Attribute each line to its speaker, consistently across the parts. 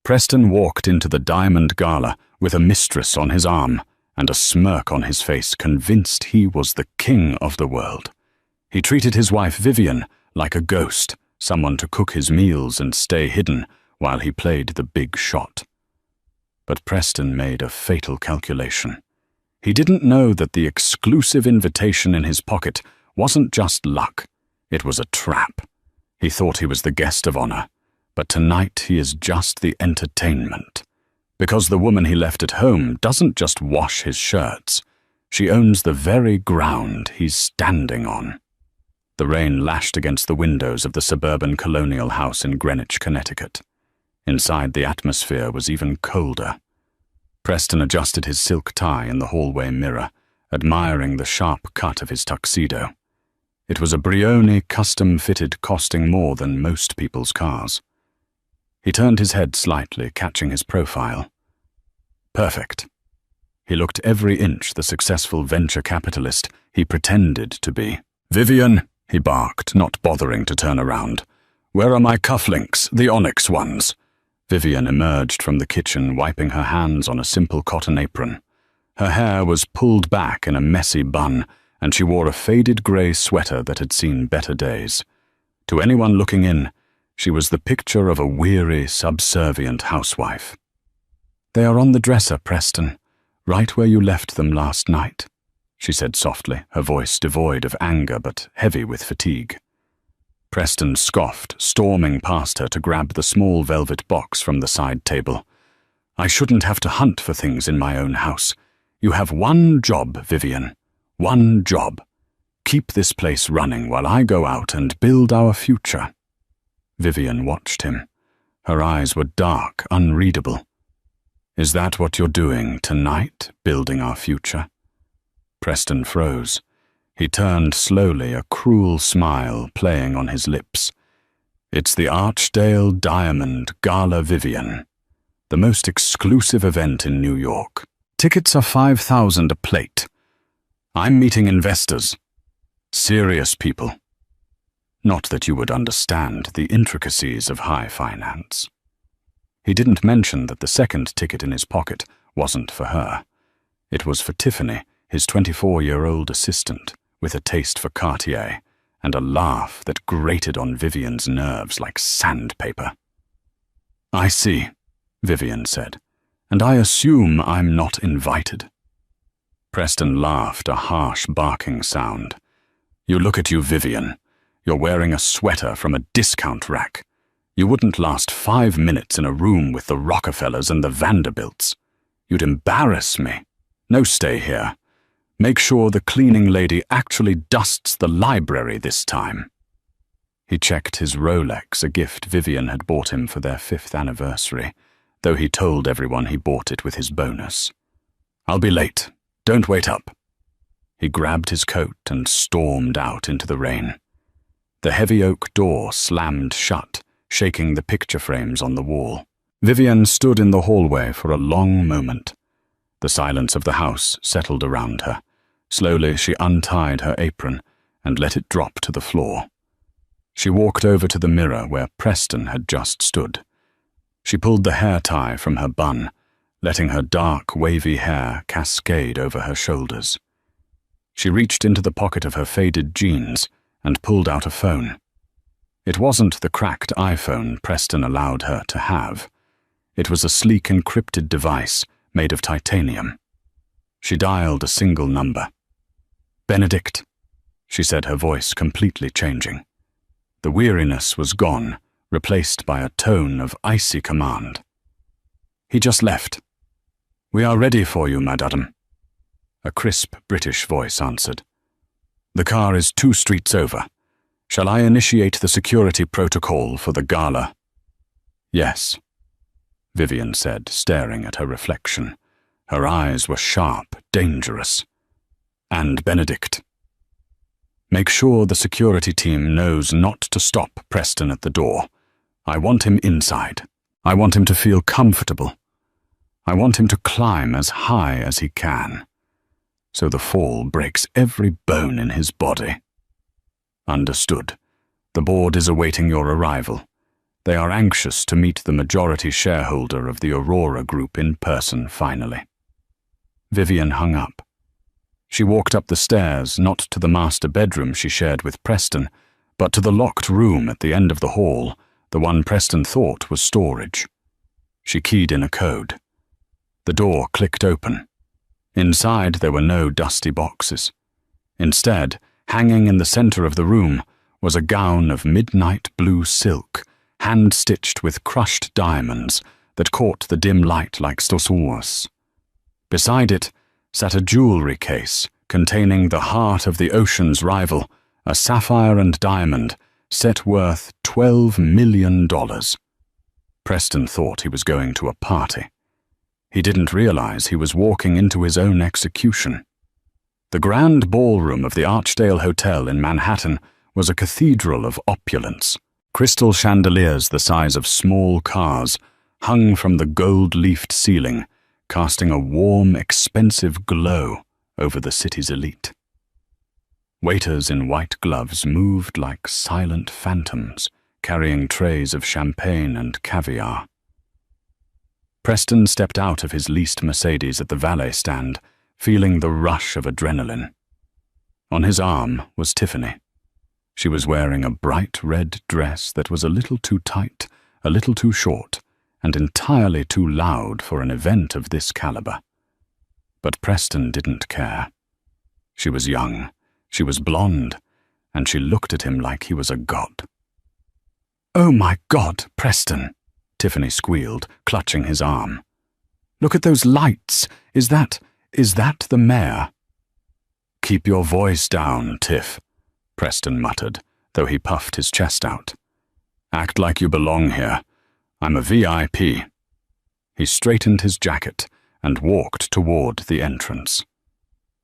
Speaker 1: Preston walked into the Diamond Gala with a mistress on his arm and a smirk on his face, convinced he was the king of the world. He treated his wife Vivian like a ghost, someone to cook his meals and stay hidden while he played the big shot. But Preston made a fatal calculation. He didn't know that the exclusive invitation in his pocket wasn't just luck, it was a trap. He thought he was the guest of honor, but tonight he is just the entertainment. Because the woman he left at home doesn't just wash his shirts, she owns the very ground he's standing on. The rain lashed against the windows of the suburban colonial house in Greenwich, Connecticut. Inside, the atmosphere was even colder. Preston adjusted his silk tie in the hallway mirror, admiring the sharp cut of his tuxedo. It was a Brioni custom-fitted, costing more than most people's cars. He turned his head slightly, catching his profile. Perfect. He looked every inch the successful venture capitalist he pretended to be. "Vivian," he barked, not bothering to turn around. "Where are my cufflinks, the onyx ones?" Vivian emerged from the kitchen, wiping her hands on a simple cotton apron. Her hair was pulled back in a messy bun, and she wore a faded grey sweater that had seen better days. To anyone looking in, she was the picture of a weary, subservient housewife. "They are on the dresser, Preston, right where you left them last night," she said softly, her voice devoid of anger but heavy with fatigue. Preston scoffed, storming past her to grab the small velvet box from the side table. "I shouldn't have to hunt for things in my own house. You have one job, Vivian. One job. Keep this place running while I go out and build our future." Vivian watched him. Her eyes were dark, unreadable. "Is that what you're doing tonight, building our future?" Preston froze. He turned slowly, a cruel smile playing on his lips. "It's the Archdale Diamond Gala Vivian, the most exclusive event in New York. Tickets are $5,000 a plate. I'm meeting investors. Serious people. Not that you would understand the intricacies of high finance." He didn't mention that the second ticket in his pocket wasn't for her. It was for Tiffany, his 24-year-old assistant, with a taste for Cartier, and a laugh that grated on Vivian's nerves like sandpaper. "I see," Vivian said, "and I assume I'm not invited." Preston laughed, a harsh barking sound. "You look at you, Vivian. You're wearing a sweater from a discount rack. You wouldn't last 5 minutes in a room with the Rockefellers and the Vanderbilts. You'd embarrass me. No, stay here. Make sure the cleaning lady actually dusts the library this time." He checked his Rolex, a gift Vivian had bought him for their 5th anniversary, though he told everyone he bought it with his bonus. "I'll be late. Don't wait up." He grabbed his coat and stormed out into the rain. The heavy oak door slammed shut, shaking the picture frames on the wall. Vivian stood in the hallway for a long moment. The silence of the house settled around her. Slowly, she untied her apron and let it drop to the floor. She walked over to the mirror where Preston had just stood. She pulled the hair tie from her bun, letting her dark, wavy hair cascade over her shoulders. She reached into the pocket of her faded jeans and pulled out a phone. It wasn't the cracked iPhone Preston allowed her to have. It was a sleek encrypted device made of titanium. She dialed a single number. "Benedict," she said, her voice completely changing. The weariness was gone, replaced by a tone of icy command. "He just left. We are ready for you, madame." A crisp British voice answered. "The car is 2 streets over. Shall I initiate the security protocol for the gala?" "Yes," Vivian said, staring at her reflection. Her eyes were sharp, dangerous. "And Benedict. Make sure the security team knows not to stop Preston at the door. I want him inside. I want him to feel comfortable. I want him to climb as high as he can, so the fall breaks every bone in his body." "Understood. The board is awaiting your arrival. They are anxious to meet the majority shareholder of the Aurora Group in person finally. Vivian hung up. She walked up the stairs, not to the master bedroom she shared with Preston, but to the locked room at the end of the hall, the one Preston thought was storage. She keyed in a code. The door clicked open. Inside there were no dusty boxes. Instead, hanging in the center of the room, was a gown of midnight blue silk, hand-stitched with crushed diamonds that caught the dim light like stosurs. Beside it sat a jewelry case containing the heart of the ocean's rival, a sapphire and diamond set worth $12 million. Preston thought he was going to a party. He didn't realize he was walking into his own execution. The grand ballroom of the Archdale Hotel in Manhattan was a cathedral of opulence. Crystal chandeliers the size of small cars hung from the gold-leafed ceiling, casting a warm, expensive glow over the city's elite. Waiters in white gloves moved like silent phantoms, carrying trays of champagne and caviar. Preston stepped out of his leased Mercedes at the valet stand, feeling the rush of adrenaline. On his arm was Tiffany. She was wearing a bright red dress that was a little too tight, a little too short, and entirely too loud for an event of this caliber. But Preston didn't care. She was young, she was blonde, and she looked at him like he was a god. "Oh my God, Preston," Tiffany squealed, clutching his arm. "Look at those lights. Is that the mayor?" "Keep your voice down, Tiff," Preston muttered, though he puffed his chest out. "Act like you belong here. I'm a VIP." He straightened his jacket and walked toward the entrance.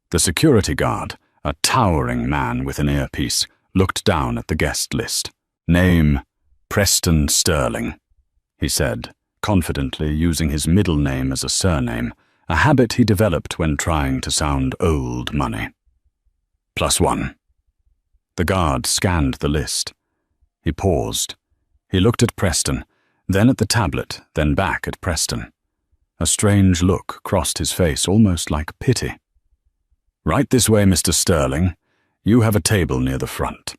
Speaker 1: The security guard, a towering man with an earpiece, looked down at the guest list. "Name, Preston Sterling," he said, confidently using his middle name as a surname, a habit he developed when trying to sound old money. +1. The guard scanned the list. He paused. He looked at Preston, then at the tablet, then back at Preston. A strange look crossed his face, almost like pity. "Right this way, Mr. Sterling. You have a table near the front."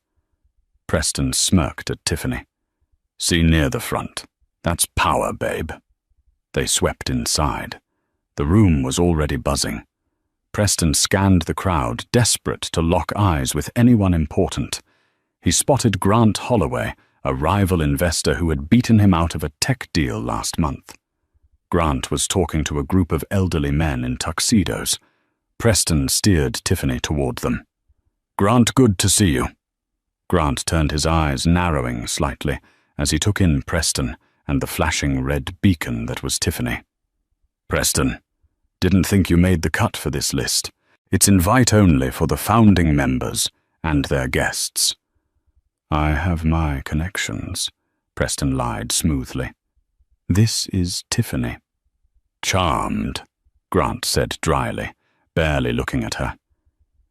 Speaker 1: Preston smirked at Tiffany. "See near the front. That's power, babe." They swept inside. The room was already buzzing. Preston scanned the crowd, desperate to lock eyes with anyone important. He spotted Grant Holloway, a rival investor who had beaten him out of a tech deal last month. Grant was talking to a group of elderly men in tuxedos. Preston steered Tiffany toward them. "Grant, good to see you." Grant turned his eyes, narrowing slightly, as he took in Preston and the flashing red beacon that was Tiffany. "Preston, didn't think you made the cut for this list. It's invite only for the founding members and their guests." "I have my connections," Preston lied smoothly. "This is Tiffany." "Charmed," Grant said dryly, barely looking at her.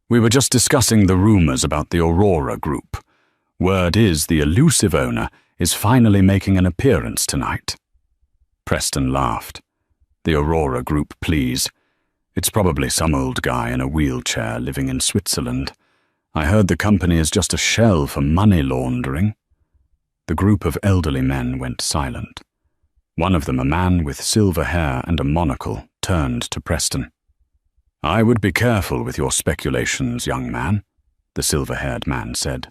Speaker 1: "We were just discussing the rumors about the Aurora Group. Word is the elusive owner is finally making an appearance tonight." Preston laughed. "The Aurora Group, please. It's probably some old guy in a wheelchair living in Switzerland. I heard the company is just a shell for money laundering." The group of elderly men went silent. One of them, a man with silver hair and a monocle, turned to Preston. "I would be careful with your speculations, young man," the silver-haired man said.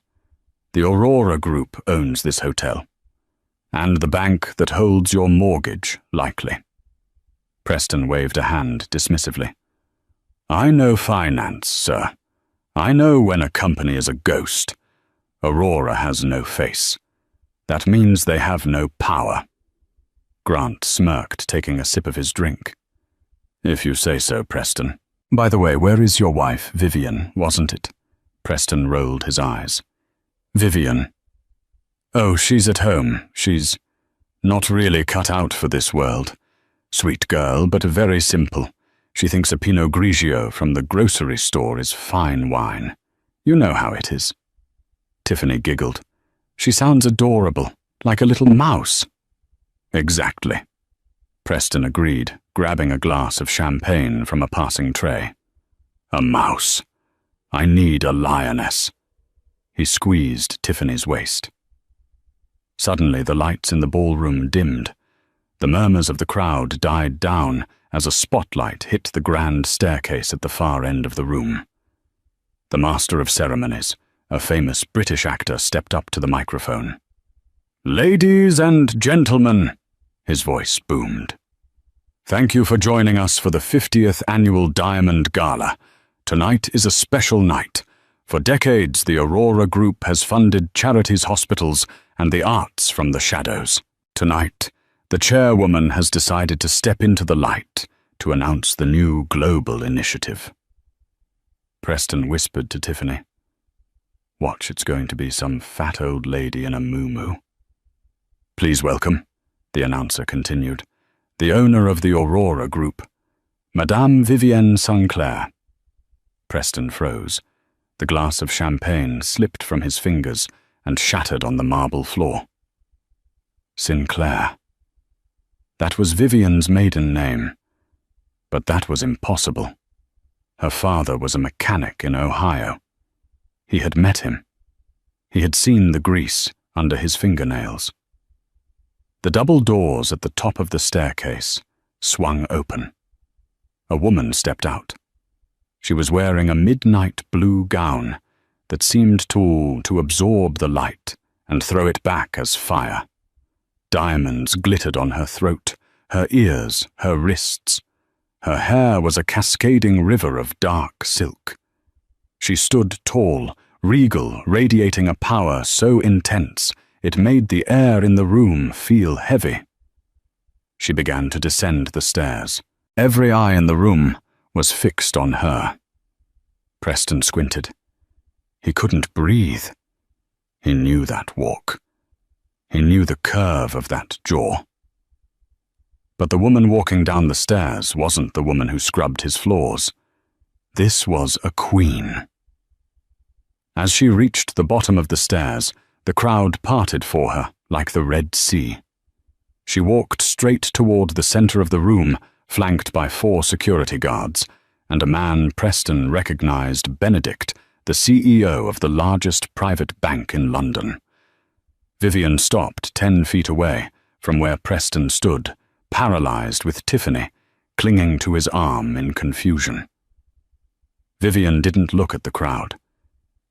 Speaker 1: "The Aurora Group owns this hotel, and the bank that holds your mortgage, likely." Preston waved a hand dismissively. "I know finance, sir. I know when a company is a ghost. Aurora has no face. That means they have no power." Grant smirked, taking a sip of his drink. "If you say so, Preston. By the way, where is your wife, Vivian, wasn't it?" Preston rolled his eyes. "Vivian. Oh, she's at home. She's not really cut out for this world. Sweet girl, but very simple. She thinks a Pinot Grigio from the grocery store is fine wine. You know how it is." Tiffany giggled. "She sounds adorable, like a little mouse." "Exactly," Preston agreed, grabbing a glass of champagne from a passing tray. "A mouse. I need a lioness." He squeezed Tiffany's waist. Suddenly the lights in the ballroom dimmed. The murmurs of the crowd died down as a spotlight hit the grand staircase at the far end of the room. The Master of Ceremonies, a famous British actor, stepped up to the microphone. "Ladies and gentlemen," his voice boomed. "Thank you for joining us for the 50th Annual Diamond Gala. Tonight is a special night. For decades, the Aurora Group has funded charities, hospitals, and the arts from the shadows. Tonight, the chairwoman has decided to step into the light to announce the new global initiative." Preston whispered to Tiffany, "Watch, it's going to be some fat old lady in a muumuu." "Please welcome," the announcer continued, "the owner of the Aurora Group, Madame Vivienne Sinclair." Preston froze. The glass of champagne slipped from his fingers and shattered on the marble floor. Sinclair. That was Vivienne's maiden name. But that was impossible. Her father was a mechanic in Ohio. He had met him. He had seen the grease under his fingernails. The double doors at the top of the staircase swung open. A woman stepped out. She was wearing a midnight blue gown that seemed to absorb the light and throw it back as fire. Diamonds glittered on her throat, her ears, her wrists. Her hair was a cascading river of dark silk. She stood tall, regal, radiating a power so intense it made the air in the room feel heavy. She began to descend the stairs. Every eye in the room was fixed on her. Preston squinted. He couldn't breathe. He knew that walk. He knew the curve of that jaw. But the woman walking down the stairs wasn't the woman who scrubbed his floors. This was a queen. As she reached the bottom of the stairs, the crowd parted for her like the Red Sea. She walked straight toward the center of the room, flanked by 4 security guards, and a man Preston recognized, Benedict, the CEO of the largest private bank in London. Vivienne stopped 10 feet away from where Preston stood, paralyzed with Tiffany, clinging to his arm in confusion. Vivienne didn't look at the crowd.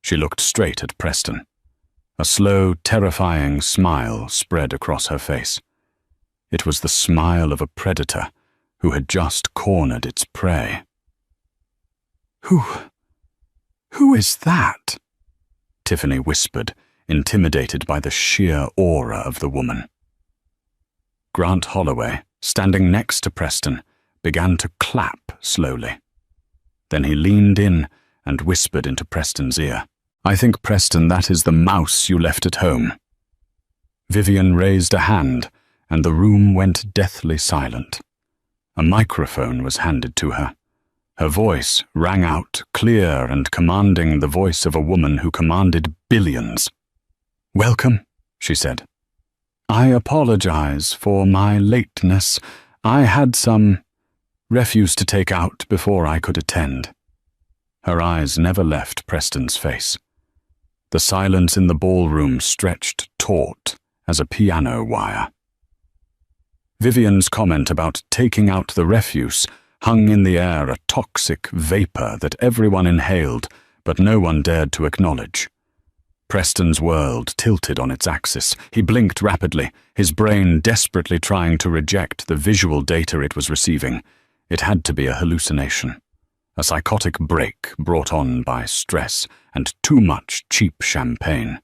Speaker 1: She looked straight at Preston. A slow, terrifying smile spread across her face. It was the smile of a predator who had just cornered its prey. Who is that?" Tiffany whispered, intimidated by the sheer aura of the woman. Grant Holloway, standing next to Preston, began to clap slowly. Then he leaned in and whispered into Preston's ear, "I think, Preston, that is the mouse you left at home." Vivienne raised a hand, and the room went deathly silent. A microphone was handed to her. Her voice rang out, clear and commanding, the voice of a woman who commanded billions. "Welcome," she said. "I apologize for my lateness. I had some refuse to take out before I could attend." Her eyes never left Preston's face. The silence in the ballroom stretched taut as a piano wire. Vivienne's comment about taking out the refuse hung in the air, a toxic vapor that everyone inhaled, but no one dared to acknowledge. Preston's world tilted on its axis. He blinked rapidly, his brain desperately trying to reject the visual data it was receiving. It had to be a hallucination. A psychotic break brought on by stress and too much cheap champagne.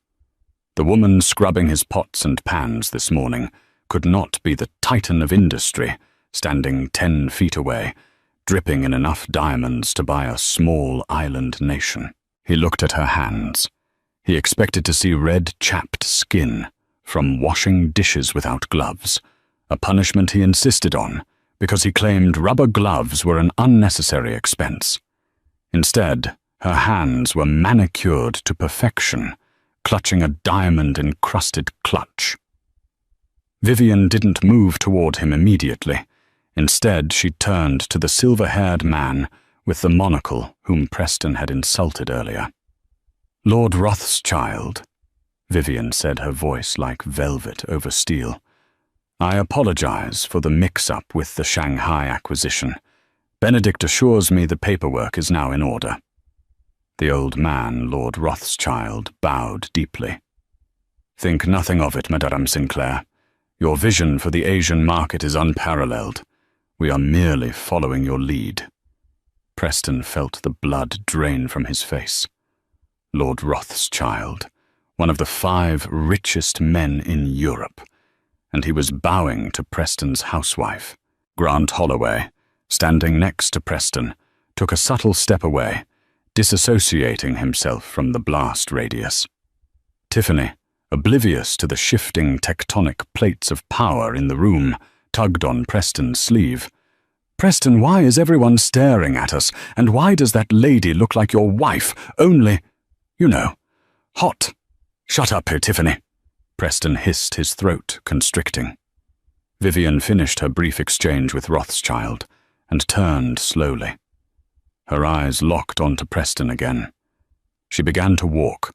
Speaker 1: The woman scrubbing his pots and pans this morning could not be the titan of industry, standing 10 feet away, dripping in enough diamonds to buy a small island nation. He looked at her hands. He expected to see red, chapped skin from washing dishes without gloves, a punishment he insisted on because he claimed rubber gloves were an unnecessary expense. Instead, her hands were manicured to perfection, clutching a diamond-encrusted clutch. Vivian didn't move toward him immediately. Instead, she turned to the silver-haired man with the monocle whom Preston had insulted earlier. "Lord Rothschild," Vivian said, her voice like velvet over steel. "I apologize for the mix-up with the Shanghai acquisition. Benedict assures me the paperwork is now in order." The old man, Lord Rothschild, bowed deeply. "Think nothing of it, Madame Sinclair. Your vision for the Asian market is unparalleled. We are merely following your lead." Preston felt the blood drain from his face. Lord Rothschild, one of the 5 richest men in Europe, and he was bowing to Preston's housewife. Grant Holloway, standing next to Preston, took a subtle step away, disassociating himself from the blast radius. Tiffany, oblivious to the shifting tectonic plates of power in the room, tugged on Preston's sleeve. "Preston, why is everyone staring at us? And why does that lady look like your wife? Only, you know, hot." "Shut up, Tiffany," Preston hissed, his throat constricting. Vivian finished her brief exchange with Rothschild and turned slowly. Her eyes locked onto Preston again. She began to walk.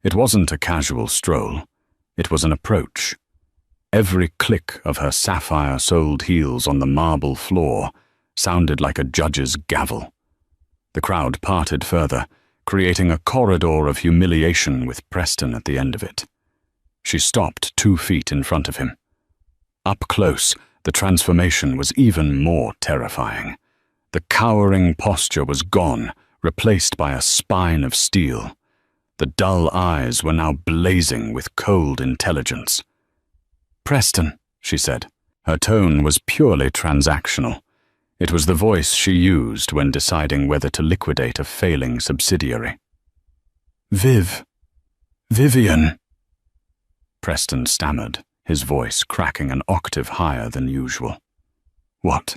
Speaker 1: It wasn't a casual stroll. It was an approach. Every click of her sapphire-soled heels on the marble floor sounded like a judge's gavel. The crowd parted further, creating a corridor of humiliation with Preston at the end of it. She stopped 2 feet in front of him. Up close, the transformation was even more terrifying. The cowering posture was gone, replaced by a spine of steel. The dull eyes were now blazing with cold intelligence. "Preston," she said. Her tone was purely transactional. It was the voice she used when deciding whether to liquidate a failing subsidiary. Vivian." Preston stammered, his voice cracking an octave higher than usual. What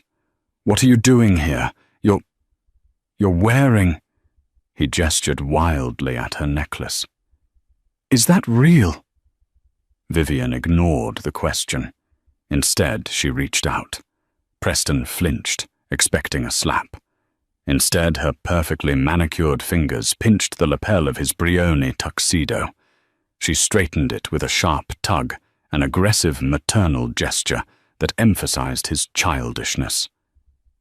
Speaker 1: are you doing here? You're wearing..." He gestured wildly at her necklace. "Is that real?" Vivian ignored the question. Instead, she reached out. Preston flinched, expecting a slap. Instead, her perfectly manicured fingers pinched the lapel of his Brioni tuxedo. She straightened it with a sharp tug, an aggressive maternal gesture that emphasized his childishness.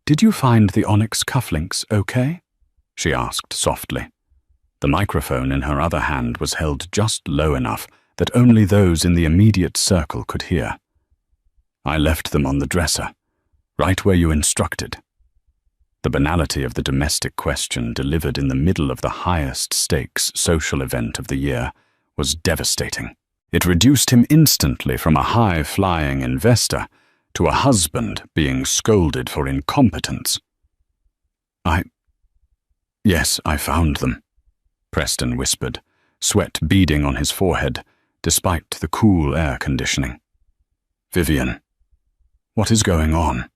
Speaker 1: "Did you find the onyx cufflinks okay?" she asked softly. The microphone in her other hand was held just low enough that only those in the immediate circle could hear. "I left them on the dresser, right where you instructed." The banality of the domestic question delivered in the middle of the highest stakes social event of the year was devastating. It reduced him instantly from a high-flying investor to a husband being scolded for incompetence. Yes, I found them," Preston whispered, sweat beading on his forehead, despite the cool air conditioning. "Vivian, what is going on?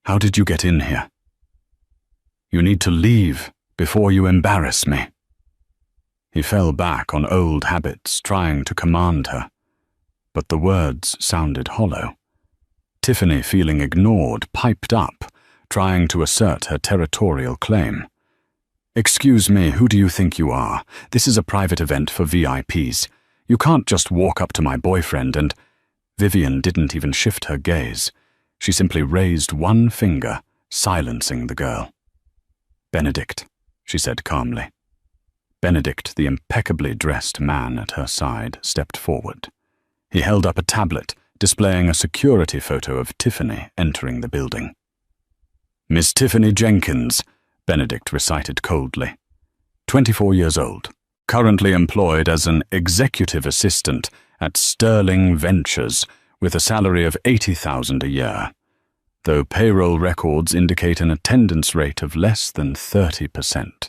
Speaker 1: How did you get in here?" "You need to leave before you embarrass me." He fell back on old habits, trying to command her, but the words sounded hollow. Tiffany, feeling ignored, piped up, trying to assert her territorial claim. "Excuse me, who do you think you are? This is a private event for VIPs. You can't just walk up to my boyfriend and—" Vivian didn't even shift her gaze. She simply raised one finger, silencing the girl. "Benedict," she said calmly. Benedict, the impeccably dressed man at her side, stepped forward. He held up a tablet, displaying a security photo of Tiffany entering the building. "Miss Tiffany Jenkins," Benedict recited coldly. 24 years old, currently employed as an executive assistant at Sterling Ventures with a salary of $80,000 a year, though payroll records indicate an attendance rate of less than 30%.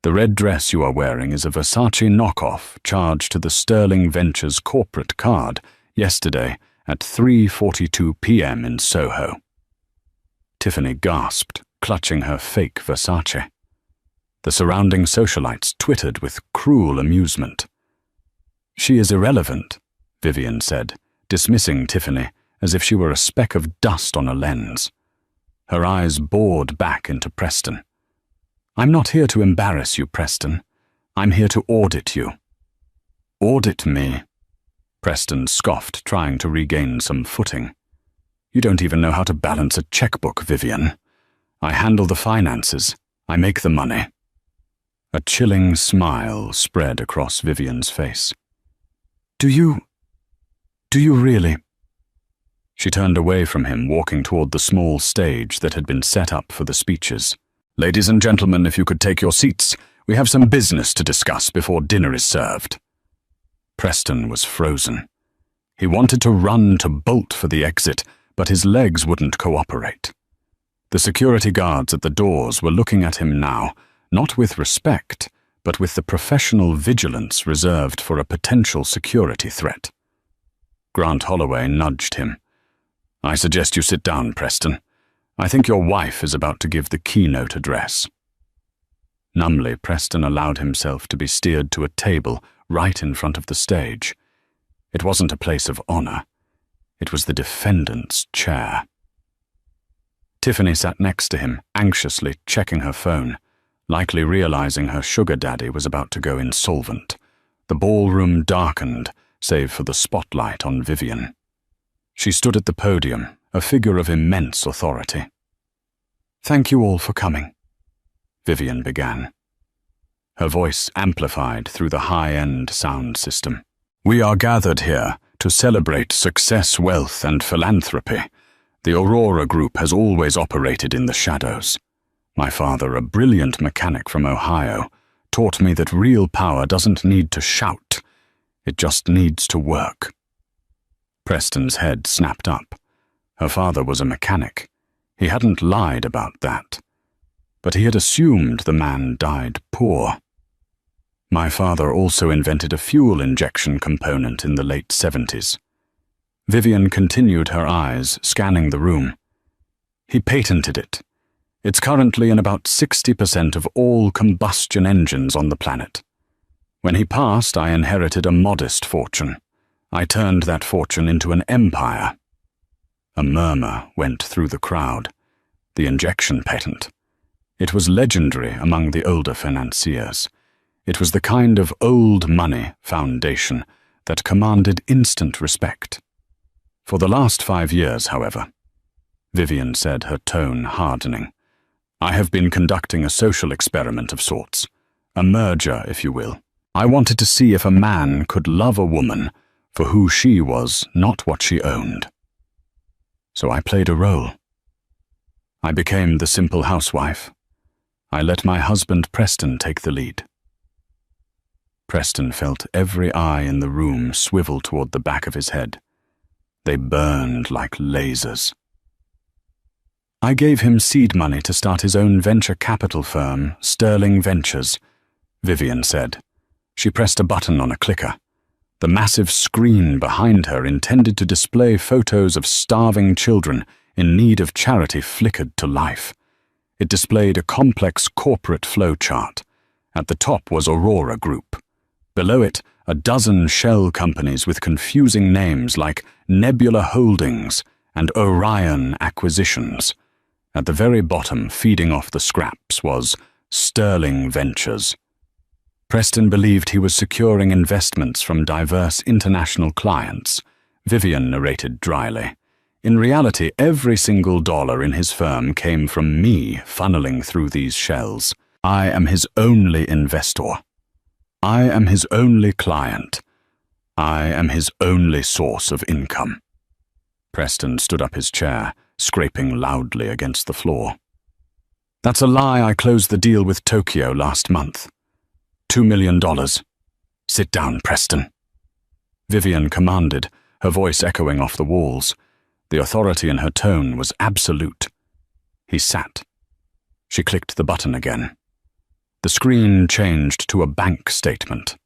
Speaker 1: The red dress you are wearing is a Versace knockoff charged to the Sterling Ventures corporate card yesterday at 3:42 p.m. in Soho. Tiffany gasped, clutching her fake Versace. The surrounding socialites twittered with cruel amusement. "She is irrelevant," Vivian said, dismissing Tiffany as if she were a speck of dust on a lens. Her eyes bored back into Preston. "I'm not here to embarrass you, Preston. I'm here to audit you." "Audit me?" Preston scoffed, trying to regain some footing. "You don't even know how to balance a checkbook, Vivian. I handle the finances. I make the money." A chilling smile spread across Vivian's face. Do you really?" She turned away from him, walking toward the small stage that had been set up for the speeches. "Ladies and gentlemen, if you could take your seats, we have some business to discuss before dinner is served." Preston was frozen. He wanted to run to bolt for the exit, but his legs wouldn't cooperate. The security guards at the doors were looking at him now, not with respect, but with the professional vigilance reserved for a potential security threat. Grant Holloway nudged him. "I suggest you sit down, Preston. I think your wife is about to give the keynote address." Numbly, Preston allowed himself to be steered to a table right in front of the stage. It wasn't a place of honor. It was the defendant's chair. Tiffany sat next to him, anxiously checking her phone, likely realizing her sugar daddy was about to go insolvent. The ballroom darkened, save for the spotlight on Vivian. She stood at the podium, a figure of immense authority. "Thank you all for coming," Vivian began. Her voice amplified through the high-end sound system. "We are gathered here to celebrate success, wealth, and philanthropy. The Aurora Group has always operated in the shadows. My father, a brilliant mechanic from Ohio, taught me that real power doesn't need to shout. It just needs to work." Preston's head snapped up. Her father was a mechanic. He hadn't lied about that. But he had assumed the man died poor. "My father also invented a fuel injection component in the late 70s. Vivian continued, her eyes scanning the room. "He patented it. It's currently in about 60% of all combustion engines on the planet. When he passed, I inherited a modest fortune. I turned that fortune into an empire." A murmur went through the crowd. The injection patent. It was legendary among the older financiers. It was the kind of old money foundation that commanded instant respect. For the last 5 years, however, Vivian said, her tone hardening, "I have been conducting a social experiment of sorts. A merger, if you will. I wanted to see if a man could love a woman for who she was, not what she owned. So I played a role. I became the simple housewife. I let my husband Preston take the lead." Preston felt every eye in the room swivel toward the back of his head. They burned like lasers. "I gave him seed money to start his own venture capital firm, Sterling Ventures," Vivian said. She pressed a button on a clicker. The massive screen behind her, intended to display photos of starving children in need of charity, flickered to life. It displayed a complex corporate flow chart. At the top was Aurora Group. Below it, a dozen shell companies with confusing names like Nebula Holdings and Orion Acquisitions. At the very bottom, feeding off the scraps, was Sterling Ventures. Preston believed he was securing investments from diverse international clients, Vivian narrated dryly. In reality, every single dollar in his firm came from me funneling through these shells. I am his only investor. I am his only client. I am his only source of income. Preston stood up his chair, scraping loudly against the floor. "That's a lie. I closed the deal with Tokyo last month. $2 million. Sit down, Preston," Vivian commanded, her voice echoing off the walls. The authority in her tone was absolute. He sat. She clicked the button again. The screen changed to a bank statement.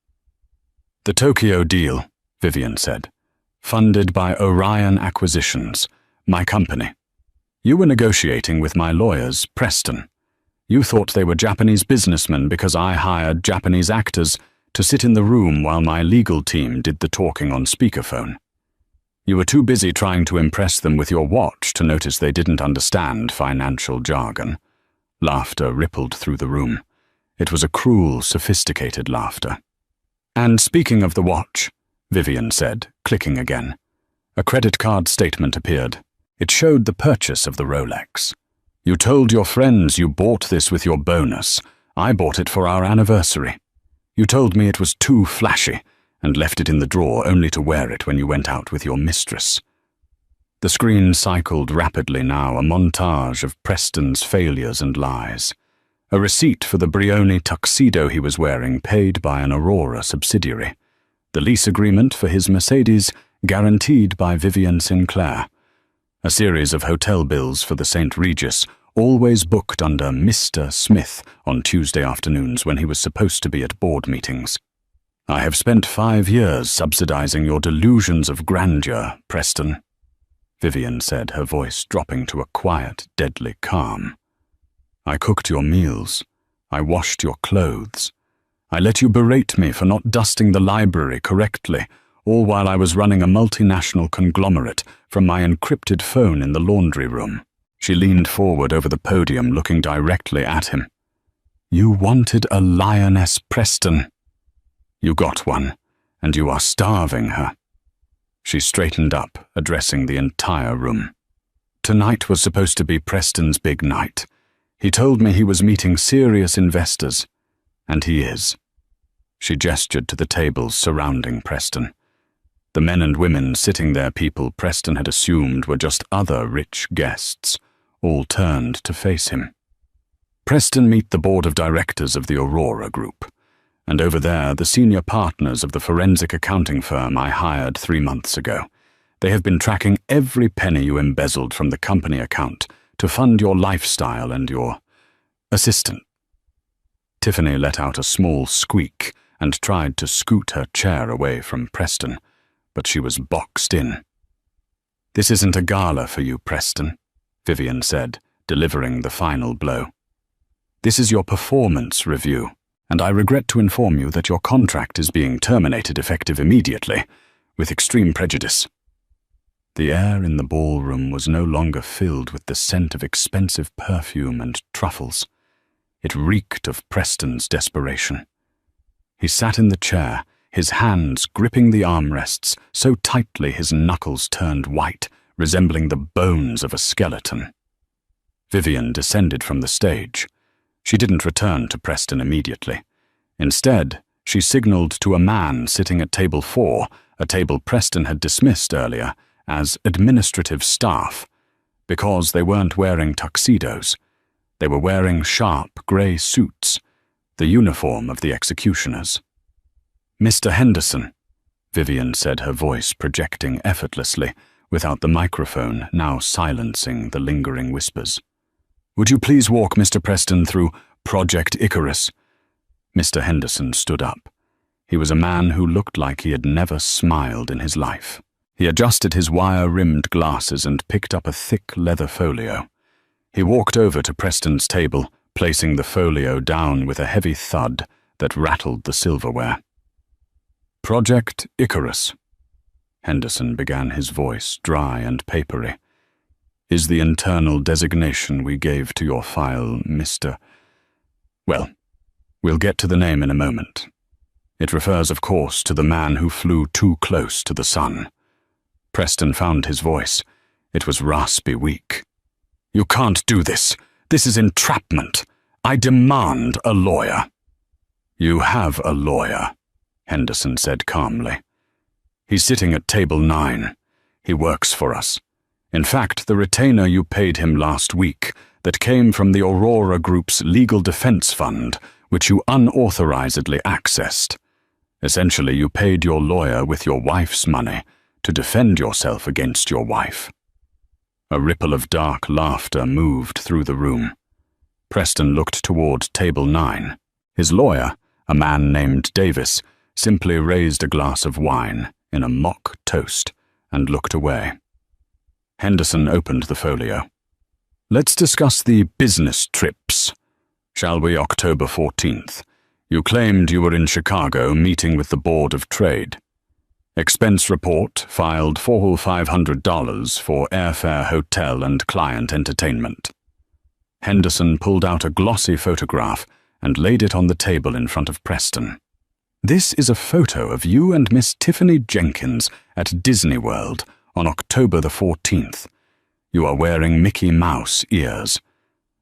Speaker 1: "The Tokyo deal," Vivian said, "funded by Orion Acquisitions, my company. You were negotiating with my lawyers, Preston. You thought they were Japanese businessmen because I hired Japanese actors to sit in the room while my legal team did the talking on speakerphone. You were too busy trying to impress them with your watch to notice they didn't understand financial jargon. Laughter rippled through the room. It was a cruel, sophisticated laughter. And speaking of the watch, Vivian said, clicking again. A credit card statement appeared. It showed the purchase of the Rolex. You told your friends you bought this with your bonus. I bought it for our anniversary. You told me it was too flashy and left it in the drawer only to wear it when you went out with your mistress. The screen cycled rapidly now, a montage of Preston's failures and lies. A receipt for the Brioni tuxedo he was wearing paid by an Aurora subsidiary. The lease agreement for his Mercedes guaranteed by Vivian Sinclair. A series of hotel bills for the St. Regis, always booked under Mr. Smith on Tuesday afternoons when he was supposed to be at board meetings. I have spent 5 years subsidizing your delusions of grandeur, Preston, Vivian said, her voice dropping to a quiet, deadly calm. I cooked your meals. I washed your clothes. I let you berate me for not dusting the library correctly, all while I was running a multinational conglomerate from my encrypted phone in the laundry room. She leaned forward over the podium, looking directly at him. You wanted a lioness, Preston. You got one, and you are starving her. She straightened up, addressing the entire room. Tonight was supposed to be Preston's big night. He told me he was meeting serious investors, and he is. She gestured to the tables surrounding Preston. The men and women sitting there, people Preston had assumed were just other rich guests, all turned to face him. Preston meet the board of directors of the Aurora Group, and over there the senior partners of the forensic accounting firm I hired 3 months ago. They have been tracking every penny you embezzled from the company account to fund your lifestyle and your assistant. Tiffany let out a small squeak and tried to scoot her chair away from Preston, but she was boxed in. This isn't a gala for you, Preston, Vivian said, delivering the final blow. This is your performance review, and I regret to inform you that your contract is being terminated effective immediately, with extreme prejudice. The air in the ballroom was no longer filled with the scent of expensive perfume and truffles. It reeked of Preston's desperation. He sat in the chair, his hands gripping the armrests so tightly his knuckles turned white, resembling the bones of a skeleton. Vivian descended from the stage. She didn't return to Preston immediately. Instead, she signaled to a man sitting at table 4, a table Preston had dismissed earlier, as administrative staff, because they weren't wearing tuxedos. They were wearing sharp grey suits, the uniform of the executioners. Mr. Henderson, Vivian said, her voice projecting effortlessly, without the microphone now silencing the lingering whispers. Would you please walk Mr. Preston through Project Icarus? Mr. Henderson stood up. He was a man who looked like he had never smiled in his life. He adjusted his wire-rimmed glasses and picked up a thick leather folio. He walked over to Preston's table, placing the folio down with a heavy thud that rattled the silverware. Project Icarus, Henderson began, his voice dry and papery, is the internal designation we gave to your file, Mr. Well, we'll get to the name in a moment. It refers, of course, to the man who flew too close to the sun. Preston found his voice. It was raspy weak. You can't do this. This is entrapment. I demand a lawyer. You have a lawyer, Henderson said calmly. He's sitting at table 9. He works for us. In fact, the retainer you paid him last week that came from the Aurora Group's legal defense fund, which you unauthorizedly accessed. Essentially, you paid your lawyer with your wife's money to defend yourself against your wife. A ripple of dark laughter moved through the room. Preston looked toward table 9. His lawyer, a man named Davis, simply raised a glass of wine in a mock toast and looked away. Henderson opened the folio. Let's discuss the business trips. Shall we? October 14th. You claimed you were in Chicago meeting with the Board of Trade. Expense report filed for $500 for airfare, hotel, and client entertainment. Henderson pulled out a glossy photograph and laid it on the table in front of Preston. This is a photo of you and Miss Tiffany Jenkins at Disney World on October the 14th. You are wearing Mickey Mouse ears.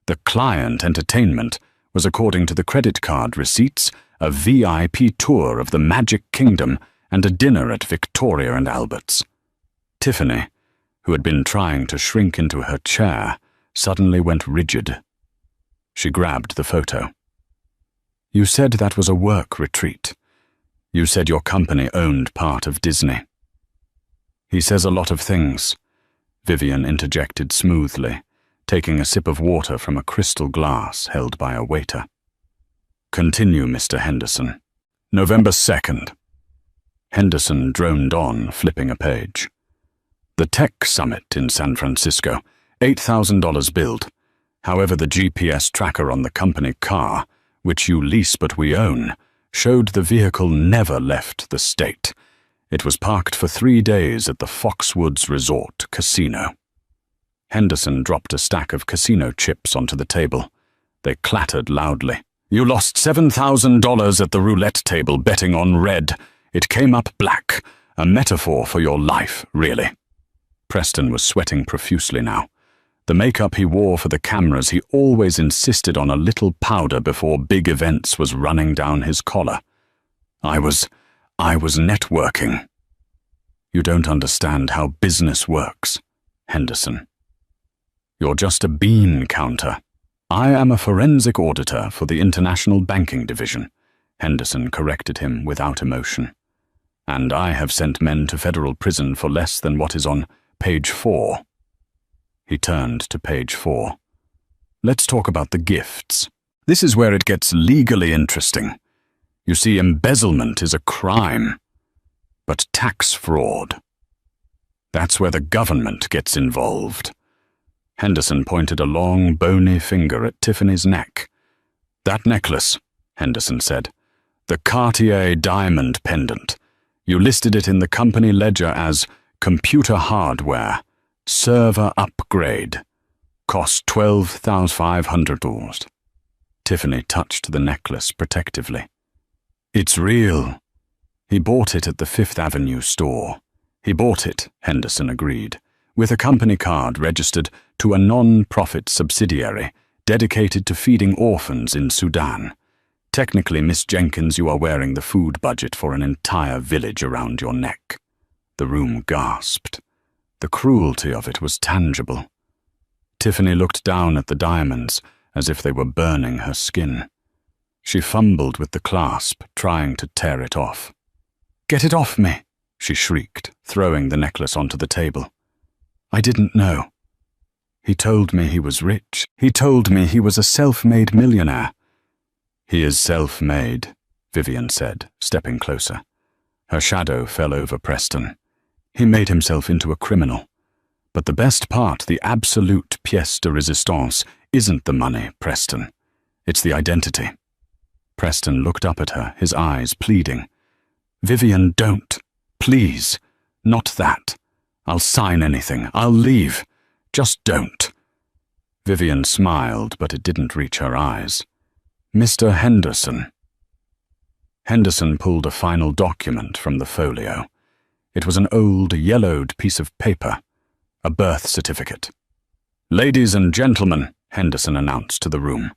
Speaker 1: The client entertainment was, according to the credit card receipts, a VIP tour of the Magic Kingdom and a dinner at Victoria and Albert's. Tiffany, who had been trying to shrink into her chair, suddenly went rigid. She grabbed the photo. You said that was a work retreat. You said your company owned part of Disney. He says a lot of things, Vivian interjected smoothly, taking a sip of water from a crystal glass held by a waiter. Continue, Mr. Henderson. November 2nd. Henderson droned on, flipping a page. The Tech Summit in San Francisco, $8,000 billed. However, the GPS tracker on the company car, which you lease but we own, showed the vehicle never left the state. It was parked for 3 days at the Foxwoods Resort Casino. Henderson dropped a stack of casino chips onto the table. They clattered loudly. You lost $7,000 at the roulette table betting on red. It came up black. A metaphor for your life, really. Preston was sweating profusely now. The makeup he wore for the cameras, he always insisted on a little powder before big events, was running down his collar. I was networking. You don't understand how business works, Henderson. You're just a bean counter. I am a forensic auditor for the International Banking Division, Henderson corrected him without emotion. And I have sent men to federal prison for less than what is on page 4. He turned to page 4. Let's talk about the gifts. This is where it gets legally interesting. You see, embezzlement is a crime, but tax fraud, that's where the government gets involved. Henderson pointed a long, bony finger at Tiffany's neck. That necklace, Henderson said. The Cartier diamond pendant. You listed it in the company ledger as computer hardware, server upgrade. Cost $12,500. Tiffany touched the necklace protectively. It's real. He bought it at the Fifth Avenue store. He bought it, Henderson agreed, with a company card registered to a non-profit subsidiary dedicated to feeding orphans in Sudan. Technically, Miss Jenkins, you are wearing the food budget for an entire village around your neck. The room gasped. The cruelty of it was tangible. Tiffany looked down at the diamonds as if they were burning her skin. She fumbled with the clasp, trying to tear it off. Get it off me, she shrieked, throwing the necklace onto the table. I didn't know. He told me he was rich. He told me he was a self-made millionaire. He is self-made, Vivian said, stepping closer. Her shadow fell over Preston. He made himself into a criminal. But the best part, the absolute pièce de résistance, isn't the money, Preston. It's the identity. Preston looked up at her, his eyes pleading. Vivian, don't. Please. Not that. I'll sign anything. I'll leave. Just don't. Vivian smiled, but it didn't reach her eyes. Mr. Henderson. Henderson pulled a final document from the folio. It was an old, yellowed piece of paper, a birth certificate. Ladies and gentlemen, Henderson announced to the room,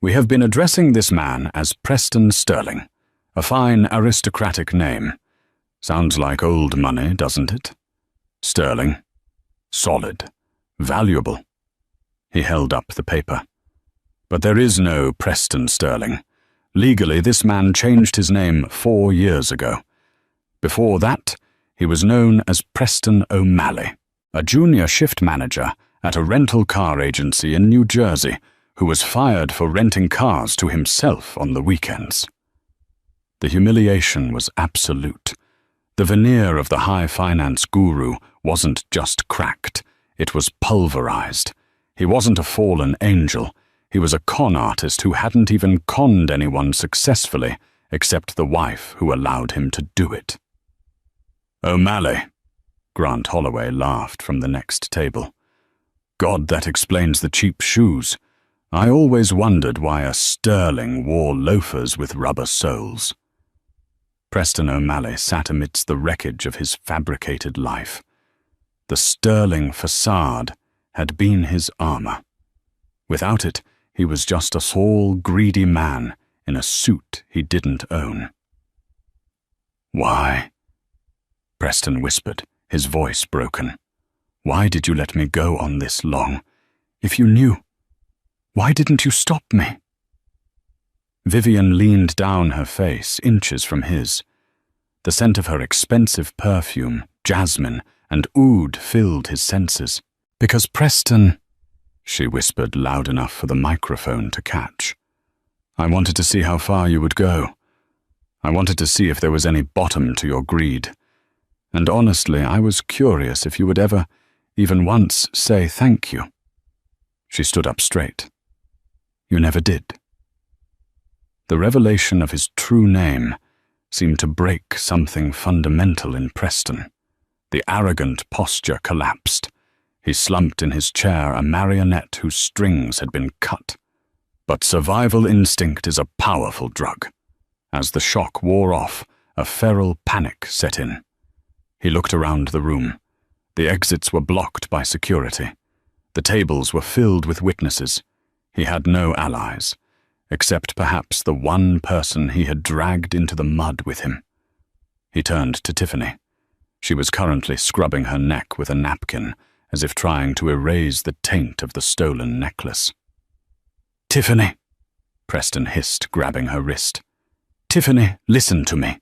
Speaker 1: we have been addressing this man as Preston Sterling, a fine aristocratic name. Sounds like old money, doesn't it? Sterling. Solid. Valuable. He held up the paper. But there is no Preston Sterling. Legally, this man changed his name 4 years ago. Before that, he was known as Preston O'Malley, a junior shift manager at a rental car agency in New Jersey, who was fired for renting cars to himself on the weekends. The humiliation was absolute. The veneer of the high finance guru wasn't just cracked, it was pulverized. He wasn't a fallen angel. He was a con artist who hadn't even conned anyone successfully, except the wife who allowed him to do it. O'Malley, Grant Holloway laughed from the next table. God, that explains the cheap shoes. I always wondered why a sterling wore loafers with rubber soles. Preston O'Malley sat amidst the wreckage of his fabricated life. The sterling facade had been his armor. Without it, he was just a small, greedy man in a suit he didn't own. Why? Preston whispered, his voice broken. Why did you let me go on this long? If you knew, why didn't you stop me? Vivian leaned down her face, inches from his. The scent of her expensive perfume, jasmine, and oud filled his senses. Because Preston, she whispered loud enough for the microphone to catch. I wanted to see how far you would go. I wanted to see if there was any bottom to your greed. And honestly, I was curious if you would ever, even once, say thank you. She stood up straight. You never did. The revelation of his true name seemed to break something fundamental in Preston. The arrogant posture collapsed. He slumped in his chair, a marionette whose strings had been cut. But survival instinct is a powerful drug. As the shock wore off, a feral panic set in. He looked around the room. The exits were blocked by security. The tables were filled with witnesses. He had no allies, except perhaps the one person he had dragged into the mud with him. He turned to Tiffany. She was currently scrubbing her neck with a napkin, as if trying to erase the taint of the stolen necklace. Tiffany, Preston hissed, grabbing her wrist. Tiffany, listen to me.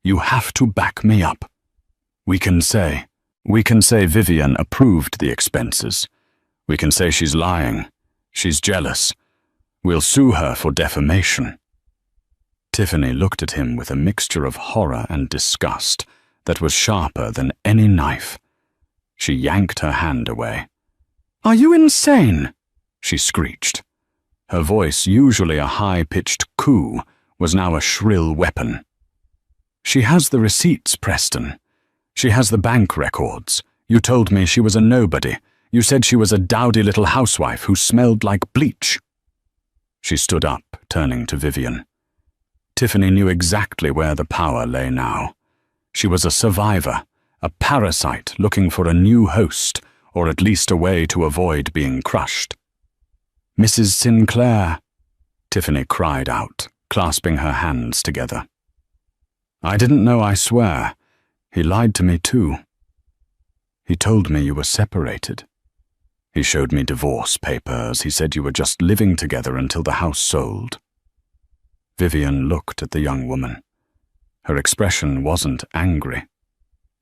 Speaker 1: You have to back me up. We can say Vivian approved the expenses. We can say she's lying. She's jealous. We'll sue her for defamation. Tiffany looked at him with a mixture of horror and disgust that was sharper than any knife. She yanked her hand away. Are you insane? She screeched. Her voice, usually a high-pitched coo, was now a shrill weapon. She has the receipts, Preston. She has the bank records. You told me she was a nobody. You said she was a dowdy little housewife who smelled like bleach. She stood up, turning to Vivian. Tiffany knew exactly where the power lay now. She was a survivor, a parasite looking for a new host, or at least a way to avoid being crushed. Mrs. Sinclair, Tiffany cried out, clasping her hands together. I didn't know, I swear. He lied to me too. He told me you were separated. He showed me divorce papers. He said you were just living together until the house sold. Vivian looked at the young woman. Her expression wasn't angry.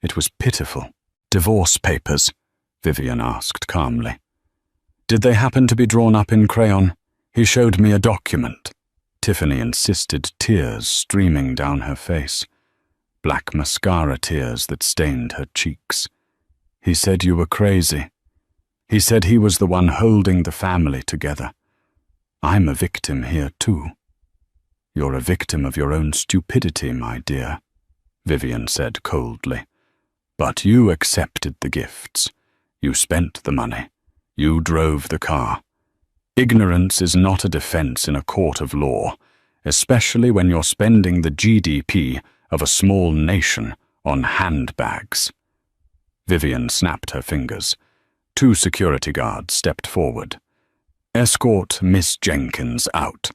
Speaker 1: It was pitiful. Divorce papers? Vivian asked calmly. Did they happen to be drawn up in crayon? He showed me a document. Tiffany insisted, tears streaming down her face. Black mascara tears that stained her cheeks. He said you were crazy. He said he was the one holding the family together. I'm a victim here too. You're a victim of your own stupidity, my dear, Vivian said coldly. But you accepted the gifts. You spent the money. You drove the car. Ignorance is not a defense in a court of law, especially when you're spending the GDP of a small nation on handbags. Vivian snapped her fingers. 2 security guards stepped forward. Escort Miss Jenkins out,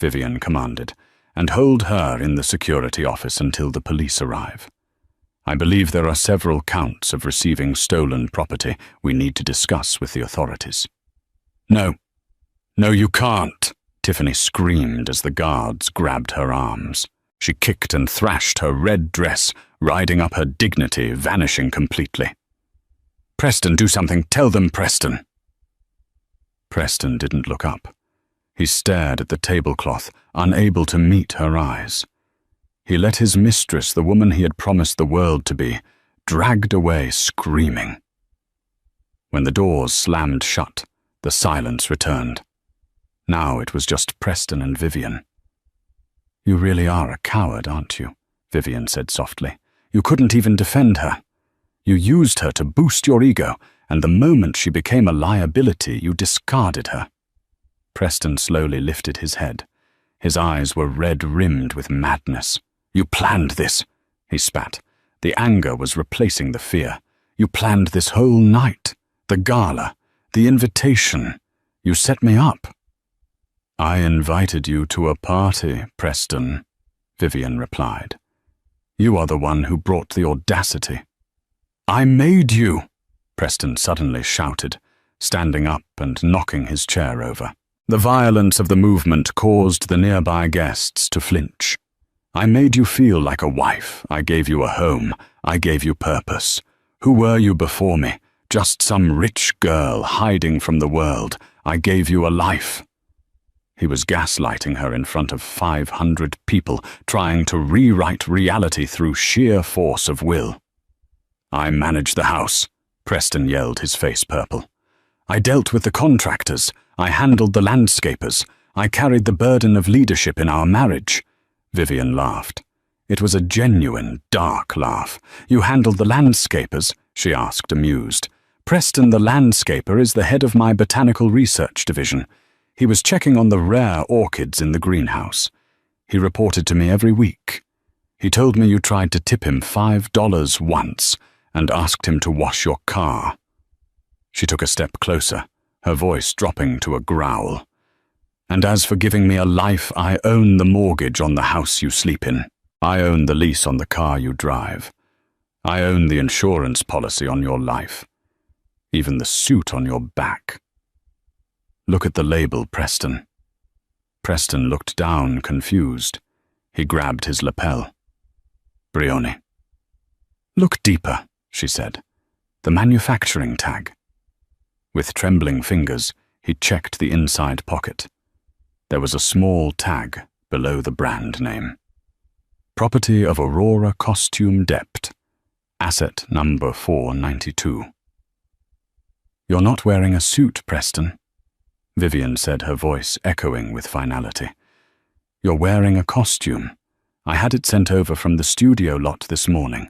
Speaker 1: Vivian commanded, and hold her in the security office until the police arrive. I believe there are several counts of receiving stolen property we need to discuss with the authorities. No, you can't, Tiffany screamed as the guards grabbed her arms. She kicked and thrashed her red dress, riding up her dignity, vanishing completely. Preston, do something. Tell them, Preston. Preston didn't look up. He stared at the tablecloth, unable to meet her eyes. He let his mistress, the woman he had promised the world to be, dragged away screaming. When the doors slammed shut, the silence returned. Now it was just Preston and Vivian. You really are a coward, aren't you? Vivian said softly. You couldn't even defend her. You used her to boost your ego, and the moment she became a liability, you discarded her. Preston slowly lifted his head. His eyes were red-rimmed with madness. You planned this, he spat. The anger was replacing the fear. You planned this whole night. The gala. The invitation. You set me up. I invited you to a party, Preston, Vivian replied. You are the one who brought the audacity. I made you, Preston suddenly shouted, standing up and knocking his chair over. The violence of the movement caused the nearby guests to flinch. I made you feel like a wife. I gave you a home. I gave you purpose. Who were you before me? Just some rich girl hiding from the world. I gave you a life. He was gaslighting her in front of 500 people, trying to rewrite reality through sheer force of will. I managed the house, Preston yelled, his face purple. I dealt with the contractors. I handled the landscapers. I carried the burden of leadership in our marriage. Vivian laughed. It was a genuine, dark laugh. You handled the landscapers? She asked, amused. Preston, the landscaper, is the head of my botanical research division. He was checking on the rare orchids in the greenhouse. He reported to me every week. He told me you tried to tip him $5 once and asked him to wash your car. She took a step closer, her voice dropping to a growl. And as for giving me a life, I own the mortgage on the house you sleep in. I own the lease on the car you drive. I own the insurance policy on your life. Even the suit on your back. Look at the label, Preston. Preston looked down, confused. He grabbed his lapel. Brioni. Look deeper, she said. The manufacturing tag. With trembling fingers, he checked the inside pocket. There was a small tag below the brand name. Property of Aurora Costume Dept. Asset number 492. You're not wearing a suit, Preston, Vivian said, her voice echoing with finality. You're wearing a costume. I had it sent over from the studio lot this morning.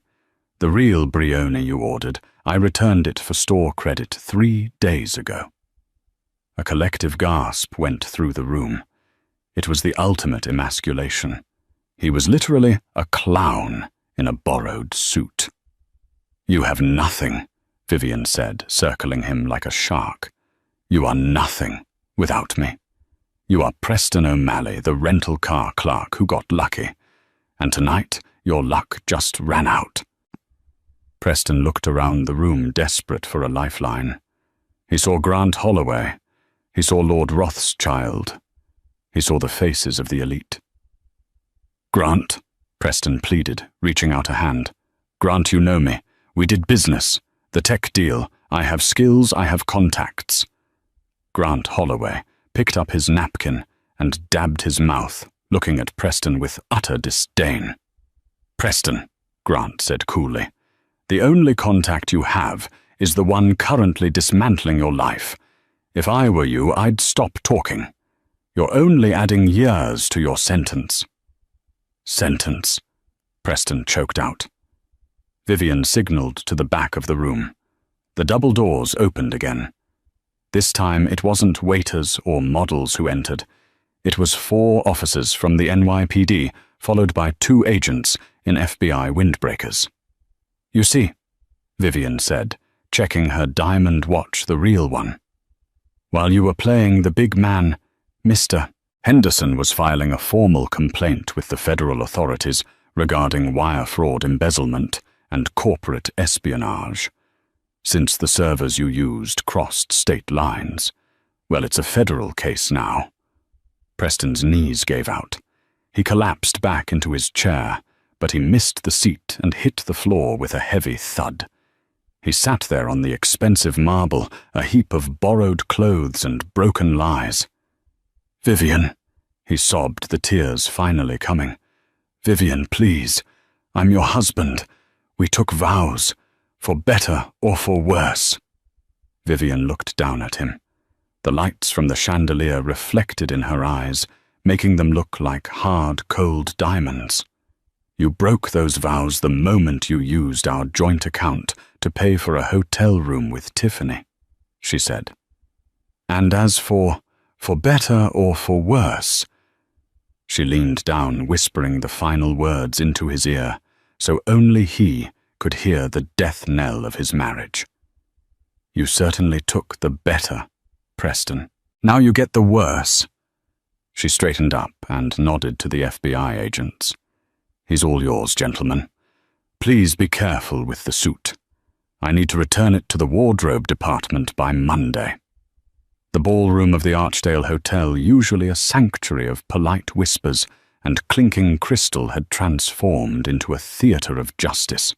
Speaker 1: The real Brioni you ordered, I returned it for store credit 3 days ago. A collective gasp went through the room. It was the ultimate emasculation. He was literally a clown in a borrowed suit. You have nothing, Vivian said, circling him like a shark. You are nothing without me. You are Preston O'Malley, the rental car clerk who got lucky. And tonight, your luck just ran out. Preston looked around the room, desperate for a lifeline. He saw Grant Holloway. He saw Lord Rothschild. He saw the faces of the elite. Grant, Preston pleaded, reaching out a hand. Grant, you know me. We did business. The tech deal. I have skills, I have contacts. Grant Holloway picked up his napkin and dabbed his mouth, looking at Preston with utter disdain. Preston, Grant said coolly, the only contact you have is the one currently dismantling your life. If I were you, I'd stop talking. You're only adding years to your sentence. Sentence, Preston choked out. Vivian signaled to the back of the room. The double doors opened again. This time it wasn't waiters or models who entered. It was 4 officers from the NYPD, followed by 2 agents in FBI windbreakers. You see, Vivian said, checking her diamond watch, the real one. While you were playing the big man, Mr. Henderson was filing a formal complaint with the federal authorities regarding wire fraud, embezzlement, and corporate espionage. Since the servers you used crossed state lines, well, it's a federal case now. Preston's knees gave out. He collapsed back into his chair, but he missed the seat and hit the floor with a heavy thud. He sat there on the expensive marble, a heap of borrowed clothes and broken lies. Vivian, he sobbed, the tears finally coming. Vivian, please. I'm your husband. We took vows, for better or for worse. Vivian looked down at him. The lights from the chandelier reflected in her eyes, making them look like hard, cold diamonds. You broke those vows the moment you used our joint account to pay for a hotel room with Tiffany, she said. And as for better or for worse, she leaned down, whispering the final words into his ear, so only he could hear the death knell of his marriage. You certainly took the better, Preston. Now you get the worse. She straightened up and nodded to the FBI agents. He's all yours, gentlemen. Please be careful with the suit. I need to return it to the wardrobe department by Monday. The ballroom of the Archdale Hotel, usually a sanctuary of polite whispers and clinking crystal, had transformed into a theater of justice.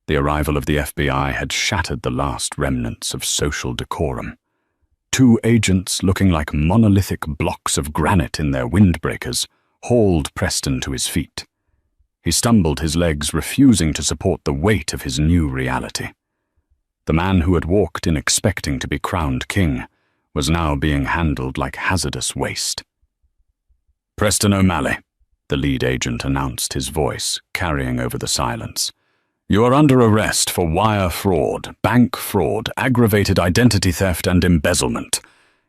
Speaker 1: The arrival of the FBI had shattered the last remnants of social decorum. 2 agents, looking like monolithic blocks of granite in their windbreakers, hauled Preston to his feet. He stumbled, his legs refusing to support the weight of his new reality. The man who had walked in expecting to be crowned king was now being handled like hazardous waste. "Preston O'Malley," the lead agent announced, his voice carrying over the silence. "You are under arrest for wire fraud, bank fraud, aggravated identity theft, and embezzlement.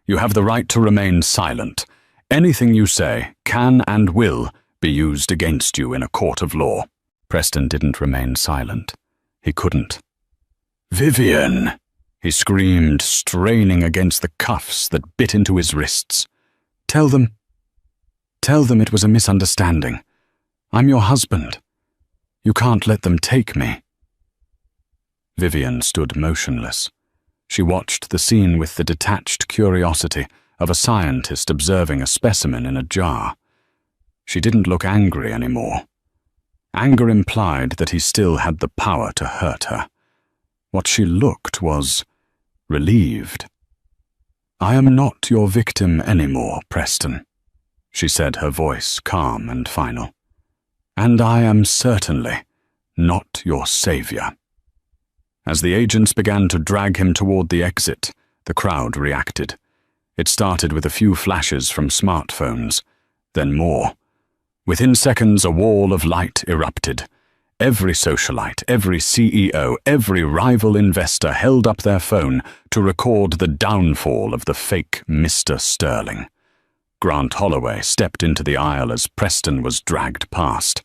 Speaker 1: You have the right to remain silent. Anything you say can and will be used against you in a court of law." Preston didn't remain silent. He couldn't. "Vivian!" he screamed, straining against the cuffs that bit into his wrists. Tell them it was a misunderstanding. I'm your husband. You can't let them take me." Vivian stood motionless. She watched the scene with the detached curiosity of a scientist observing a specimen in a jar. She didn't look angry anymore. Anger implied that he still had the power to hurt her. What she looked was relieved. "I am not your victim anymore, Preston," she said, her voice calm and final. "And I am certainly not your savior." As the agents began to drag him toward the exit, the crowd reacted. It started with a few flashes from smartphones, then more. Within seconds, a wall of light erupted. Every socialite, every CEO, every rival investor held up their phone to record the downfall of the fake Mr. Sterling. Grant Holloway stepped into the aisle as Preston was dragged past.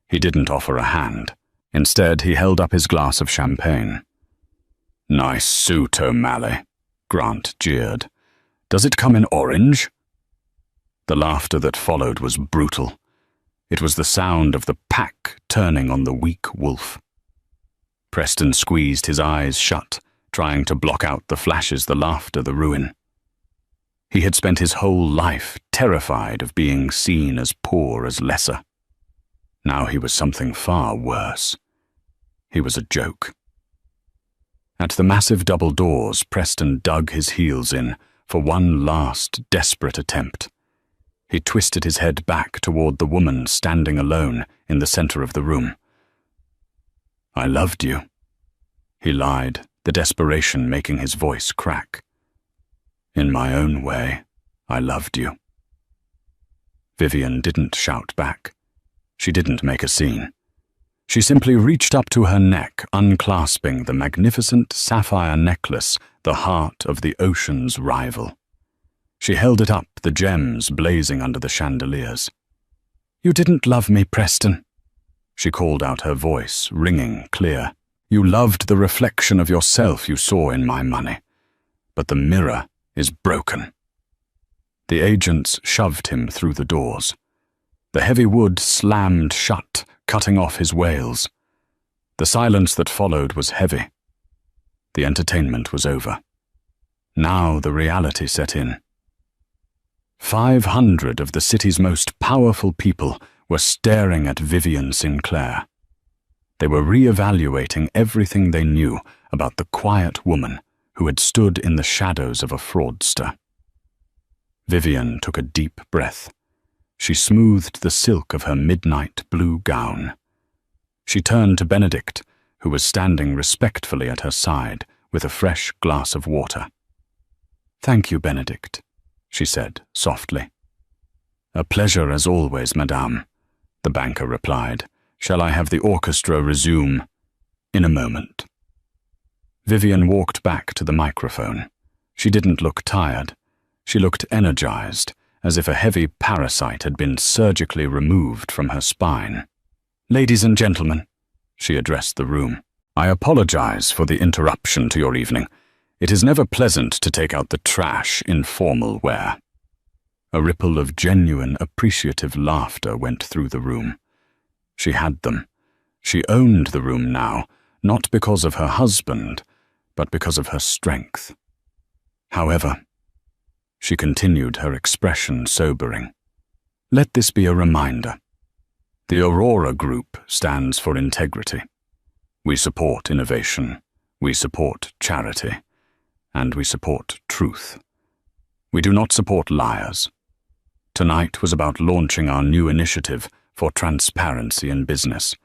Speaker 1: He didn't offer a hand. Instead, he held up his glass of champagne. "Nice suit, O'Malley," Grant jeered. "Does it come in orange?" The laughter that followed was brutal. It was the sound of the pack turning on the weak wolf. Preston squeezed his eyes shut, trying to block out the flashes, the laughter, the ruin. He had spent his whole life terrified of being seen as poor, as lesser. Now he was something far worse. He was a joke. At the massive double doors, Preston dug his heels in for one last desperate attempt. He twisted his head back toward the woman standing alone in the center of the room. "I loved you," he lied, the desperation making his voice crack. "In my own way, I loved you." Vivian didn't shout back. She didn't make a scene. She simply reached up to her neck, unclasping the magnificent sapphire necklace, the heart of the ocean's rival. She held it up, the gems blazing under the chandeliers. "You didn't love me, Preston," she called out, her voice ringing clear. "You loved the reflection of yourself you saw in my money. But the mirror is broken." The agents shoved him through the doors. The heavy wood slammed shut, cutting off his wails. The silence that followed was heavy. The entertainment was over. Now the reality set in. 500 of the city's most powerful people were staring at Vivian Sinclair. They were re-evaluating everything they knew about the quiet woman who had stood in the shadows of a fraudster. Vivian took a deep breath. She smoothed the silk of her midnight blue gown. She turned to Benedict, who was standing respectfully at her side with a fresh glass of water. "Thank you, Benedict," she said softly. "A pleasure as always, madame," the banker replied, Shall I have the orchestra resume?" "In a moment." Vivian walked back to the microphone. She didn't look tired. She looked energized, as if a heavy parasite had been surgically removed from her spine. "Ladies and gentlemen," she addressed the room, "I apologize for the interruption to your evening. It is never pleasant to take out the trash in formal wear." A ripple of genuine, appreciative laughter went through the room. She had them. She owned the room now, not because of her husband, but because of her strength. However, she continued, her expression sobering, "Let this be a reminder. The Aurora Group stands for integrity. We support innovation, we support charity, and we support truth. We do not support liars. Tonight was about launching our new initiative for transparency in business.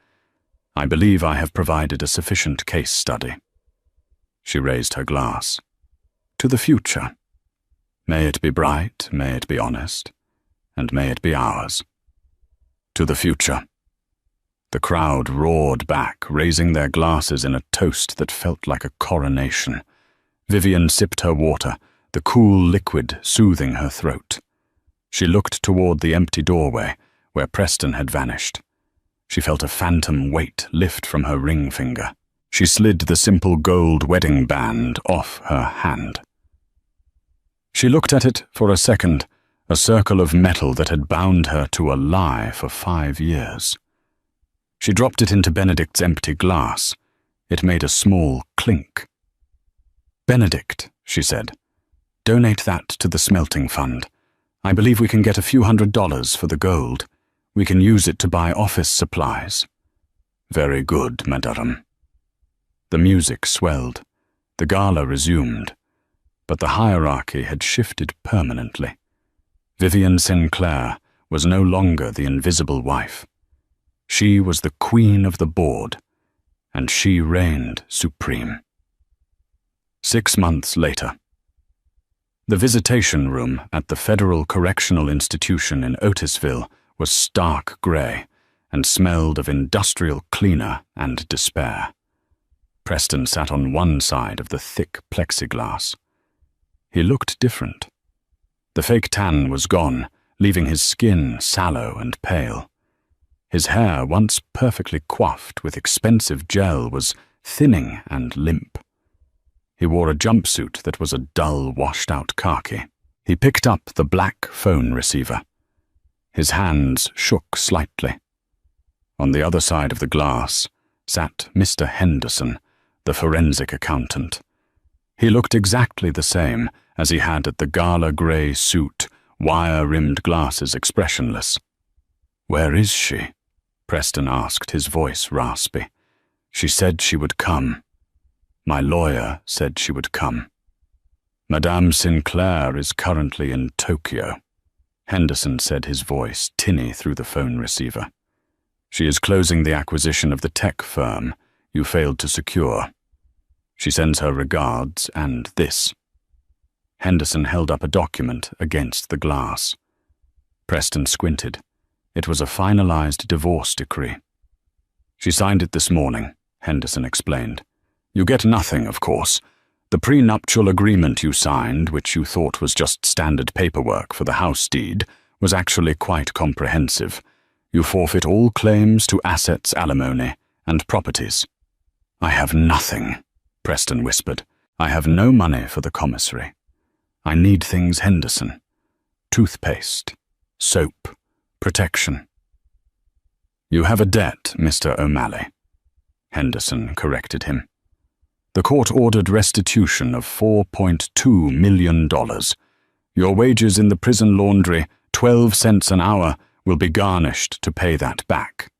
Speaker 1: I believe I have provided a sufficient case study." She raised her glass. "To the future. May it be bright, may it be honest, and may it be ours. To the future." The crowd roared back, raising their glasses in a toast that felt like a coronation. Vivian sipped her water, the cool liquid soothing her throat. She looked toward the empty doorway, where Preston had vanished. She felt a phantom weight lift from her ring finger. She slid the simple gold wedding band off her hand. She looked at it for a second, a circle of metal that had bound her to a lie for 5 years. She dropped it into Benedict's empty glass. It made a small clink. "Benedict," she said, "donate that to the smelting fund. I believe we can get a few $100s for the gold. We can use it to buy office supplies." "Very good, madame." The music swelled. The gala resumed. But the hierarchy had shifted permanently. Vivian Sinclair was no longer the invisible wife. She was the queen of the board, and she reigned supreme. 6 months later. The visitation room at the Federal Correctional Institution in Otisville was stark grey and smelled of industrial cleaner and despair. Preston sat on one side of the thick plexiglass. He looked different. The fake tan was gone, leaving his skin sallow and pale. His hair, once perfectly coiffed with expensive gel, was thinning and limp. He wore a jumpsuit that was a dull, washed-out khaki. He picked up the black phone receiver. His hands shook slightly. On the other side of the glass sat Mr. Henderson, the forensic accountant. He looked exactly the same as he had at the gala grey suit, wire-rimmed glasses expressionless. "Where is she?" Preston asked, his voice raspy. "She said she would come. My lawyer said she would come. Madame Sinclair is currently in Tokyo." Henderson said, his voice tinny through the phone receiver. "She is closing the acquisition of the tech firm you failed to secure. She sends her regards and this." Henderson held up a document against the glass. Preston squinted. It was a finalized divorce decree. "She signed it this morning," Henderson explained. "You get nothing, of course. The prenuptial agreement you signed, which you thought was just standard paperwork for the house deed, was actually quite comprehensive. You forfeit all claims to assets, alimony, and properties." "I have nothing," Preston whispered. "I have no money for the commissary. I need things, Henderson. Toothpaste, soap, protection." "You have a debt, Mr. O'Malley," Henderson corrected him. "The court ordered restitution of $4.2 million. Your wages in the prison laundry, 12 cents an hour, will be garnished to pay that back.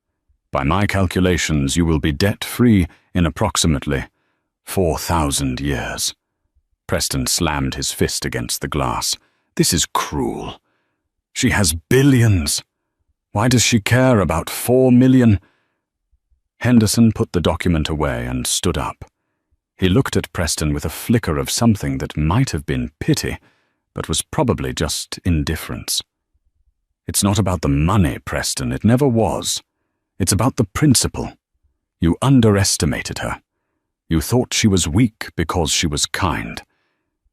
Speaker 1: By my calculations, you will be debt-free in approximately 4,000 years. Preston slammed his fist against the glass. "This is cruel. She has billions. Why does she care about 4 million? Henderson put the document away and stood up. He looked at Preston with a flicker of something that might have been pity, but was probably just indifference. "It's not about the money, Preston. It never was. It's about the principle. You underestimated her. You thought she was weak because she was kind.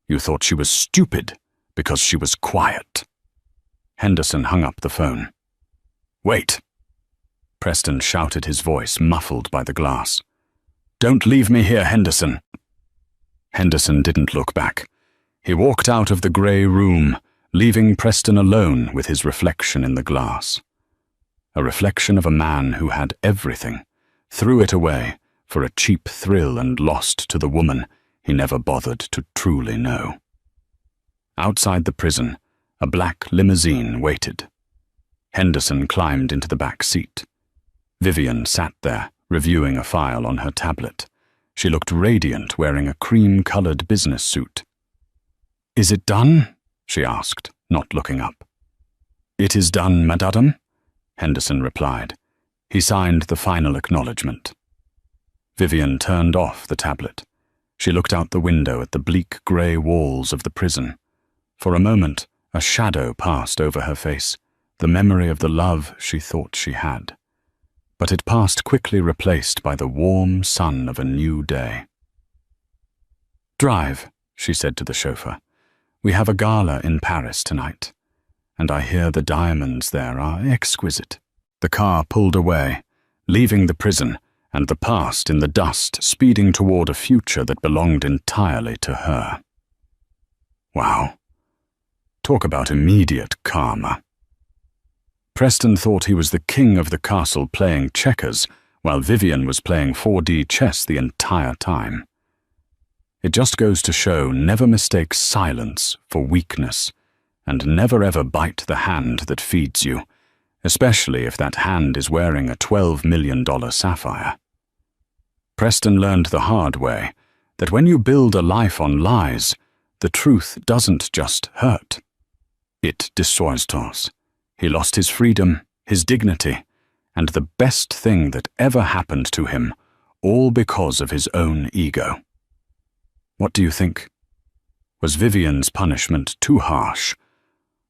Speaker 1: You thought she was stupid because she was quiet. Henderson hung up the phone. "Wait!" Preston shouted, his voice muffled by the glass. "Don't leave me here, Henderson." Henderson didn't look back. He walked out of the grey room, leaving Preston alone with his reflection in the glass. A reflection of a man who had everything, threw it away for a cheap thrill and lost to the woman he never bothered to truly know. Outside the prison, a black limousine waited. Henderson climbed into the back seat. Vivian sat there, reviewing a file on her tablet. She looked radiant, wearing a cream-colored business suit. "Is it done?" she asked, not looking up. "It is done, madame," Henderson replied. He signed the final acknowledgement. Vivian turned off the tablet. She looked out the window at the bleak grey walls of the prison. For a moment, a shadow passed over her face, the memory of the love she thought she had. But it passed quickly, replaced by the warm sun of a new day. "Drive," she said to the chauffeur. "We have a gala in Paris tonight, and I hear the diamonds there are exquisite." The car pulled away, leaving the prison and the past in the dust, speeding toward a future that belonged entirely to her. Wow. Talk about immediate karma. Preston thought he was the king of the castle playing checkers, while Vivian was playing 4D chess the entire time. It just goes to show, never mistake silence for weakness, and never ever bite the hand that feeds you, especially if that hand is wearing a $12 million sapphire. Preston learned the hard way that when you build a life on lies, the truth doesn't just hurt. It destroys us. He lost his freedom, his dignity, and the best thing that ever happened to him, all because of his own ego. What do you think? Was Vivian's punishment too harsh,